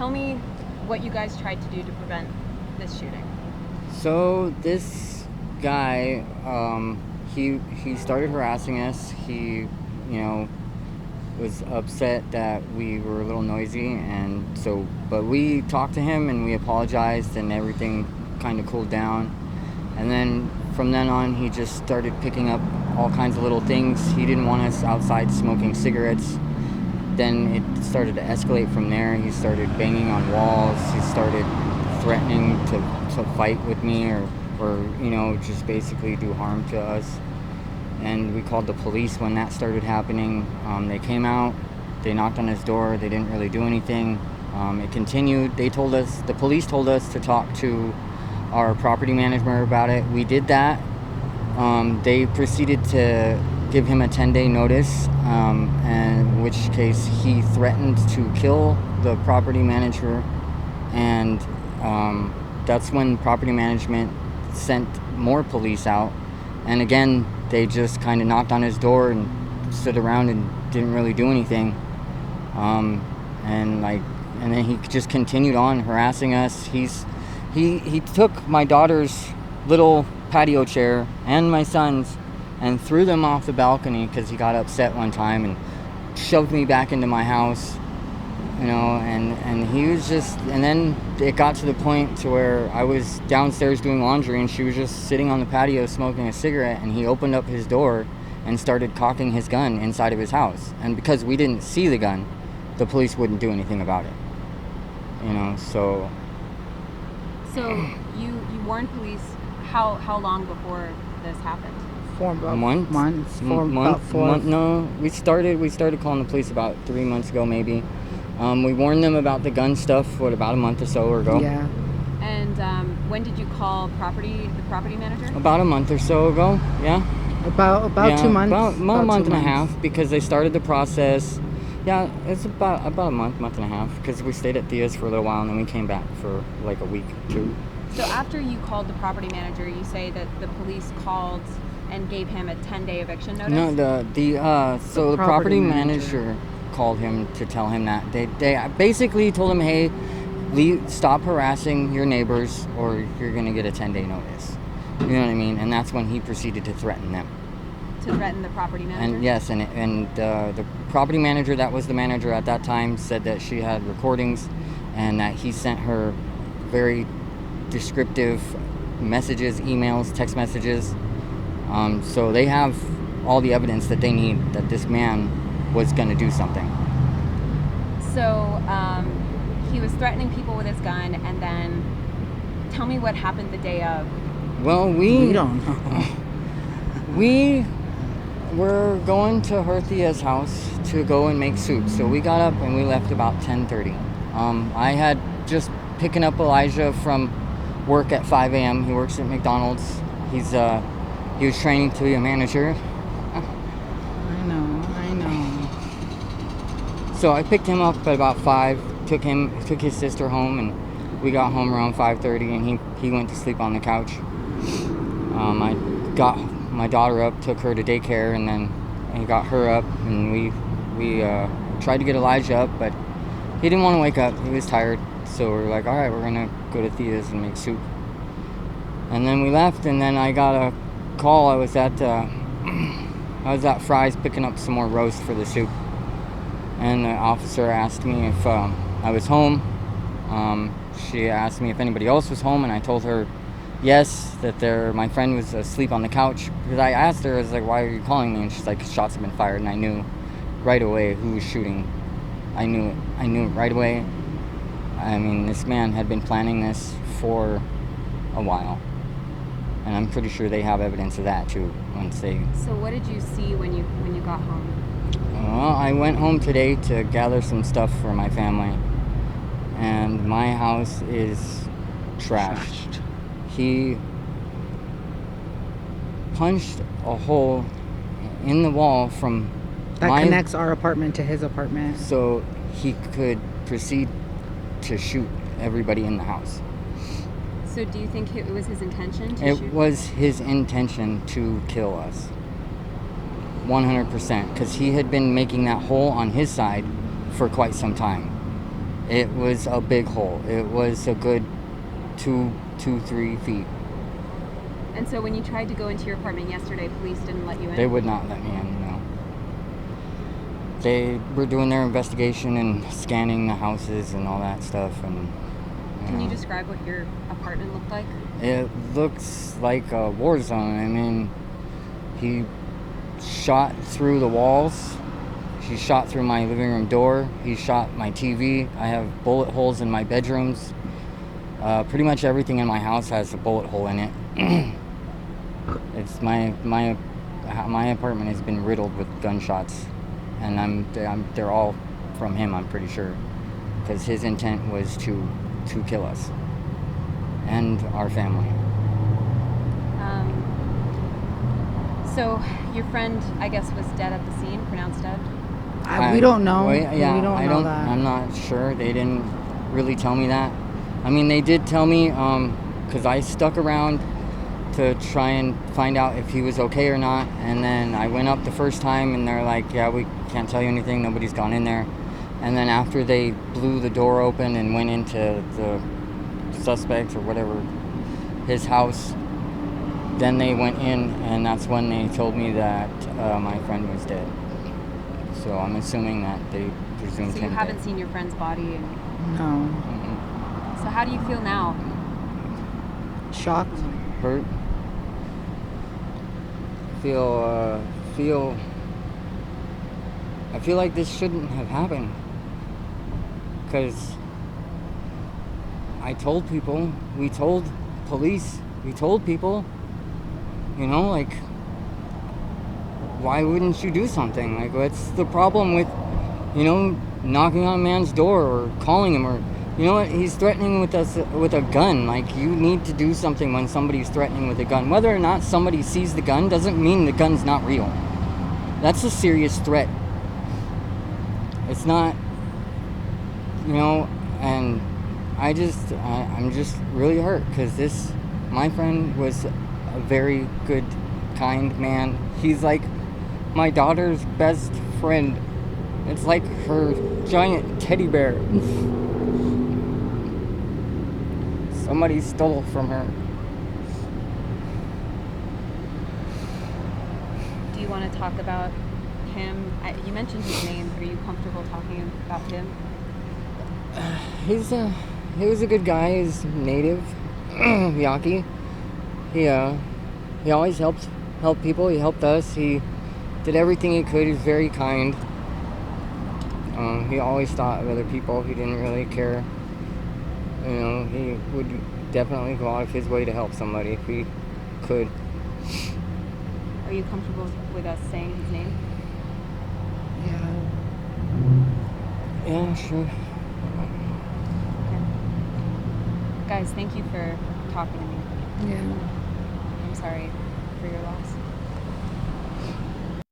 tell me what you guys tried to do to prevent this shooting. So this guy, he started harassing us. He, was upset that we were a little noisy, and so, but we talked to him and we apologized, and everything kind of cooled down. And then from then on, he just started picking up all kinds of little things. He didn't want us outside smoking cigarettes. Then it started to escalate from there. He started banging on walls. He started threatening to fight with me or just basically do harm to us. And we called the police when that started happening. They came out. They knocked on his door. They didn't really do anything. It continued. The police told us to talk to our property manager about it. We did that. They proceeded to give him a 10-day notice, and in which case he threatened to kill the property manager, and that's when property management sent more police out. And again, they just kind of knocked on his door and stood around and didn't really do anything. And then he just continued on harassing us. He took my daughter's little patio chair and my son's and threw them off the balcony because he got upset one time and shoved me back into my house, and he was just, and then it got to the point to where I was downstairs doing laundry and she was just sitting on the patio smoking a cigarette, and he opened up his door and started cocking his gun inside of his house. And because we didn't see the gun, the police wouldn't do anything about it, so you warned police how long before this happened? About 4 months. No, we started calling the police about 3 months ago, maybe. We warned them about the gun stuff, about a month or so ago. Yeah. And when did you call the property manager? About a month or so ago. Yeah. About 2 months. About a month and a half, because they started the process. Yeah, it's about a month and a half, because we stayed at Thea's for a little while and then we came back for like a week or two. So after you called the property manager, you say that the police called and gave him a 10-day eviction notice? No, the property manager called him to tell him that. They basically told him, hey, stop harassing your neighbors or you're going to get a 10-day notice. You know what I mean? And that's when he proceeded to threaten them. To threaten the property manager? And yes, and the property manager that was the manager at that time said that she had recordings and that he sent her very descriptive messages, emails, text messages. So they have all the evidence that they need that this man was going to do something. So he was threatening people with his gun, and then tell me what happened the day of. Well, we don't know. We were going to Herthia's house to go and make soup. So we got up and we left about 10:30. I had just picking up Elijah from work at 5 a.m. He works at McDonald's. He was training to be a manager. I know. So I picked him up at about 5, took his sister home, and we got home around 5:30, and he went to sleep on the couch. I got my daughter up, took her to daycare, and then I got her up, and we tried to get Elijah up, but he didn't want to wake up. He was tired. So we're like, all right, we're going to go to Thea's and make soup. And then we left, and then I got a call. I was at Fry's picking up some more roast for the soup. And the officer asked me if I was home. She asked me if anybody else was home, and I told her yes, that my friend was asleep on the couch. Because I asked her, I was like, why are you calling me? And she's like, shots have been fired. And I knew right away who was shooting. I knew it right away. I mean, this man had been planning this for a while. And I'm pretty sure they have evidence of that too. So what did you see when you got home? Well, I went home today to gather some stuff for my family. And my house is trashed. He punched a hole in the wall from that connects our apartment to his apartment. So he could proceed to shoot everybody in the house. So do you think it was his intention to shoot? It was his intention to kill us. 100%. Because he had been making that hole on his side for quite some time. It was a big hole. It was a good 3 feet. And so when you tried to go into your apartment yesterday, police didn't let you in? They would not let me in, no. They were doing their investigation and scanning the houses and all that stuff. And Can you describe what your apartment looked like? it looks like a war zone. I mean, he shot through the walls. He shot through my living room door. He shot my TV. I have bullet holes in my bedrooms. Pretty much everything in my house has a bullet hole in it. It's my apartment has been riddled with gunshots, and they're all from him. I'm pretty sure, because his intent was to kill us and our family. So your friend, I guess, was dead at the scene, pronounced dead? We don't know. Well, yeah, we don't I know don't. that. I'm not sure. They didn't really tell me that. I mean, they did tell me, because I stuck around to try and find out if he was okay or not. And then I went up the first time, and they're like, "Yeah, we can't tell you anything. Nobody's gone in there." And then after they blew the door open and went into the suspect or whatever, his house, then they went in, and that's when they told me that my friend was dead. So I'm assuming that they presumed So him you haven't dead. seen your friend's body? No. So how do you feel now? Shocked. Hurt. I feel like this shouldn't have happened. Because I told people, we told police, we told people, like, why wouldn't you do something? Like, what's the problem with, knocking on a man's door or calling him, or, you know what, he's threatening with us with a gun. Like, you need to do something when somebody's threatening with a gun. Whether or not somebody sees the gun doesn't mean the gun's not real. That's a serious threat. It's not, and I'm just really hurt, because my friend was a very good, kind man. He's like my daughter's best friend. It's like her giant teddy bear. Somebody stole from her. Do you want to talk about him? You mentioned his name. Are you comfortable talking about him? He was a good guy. He's native, Yaqui. He always helped people. He helped us. He did everything he could. He was very kind. He always thought of other people. He didn't really care. He would definitely go out of his way to help somebody if he could. Are you comfortable with us saying his name? Yeah, sure. Okay. Guys, thank you for talking to me. Yeah. I'm sorry for your loss.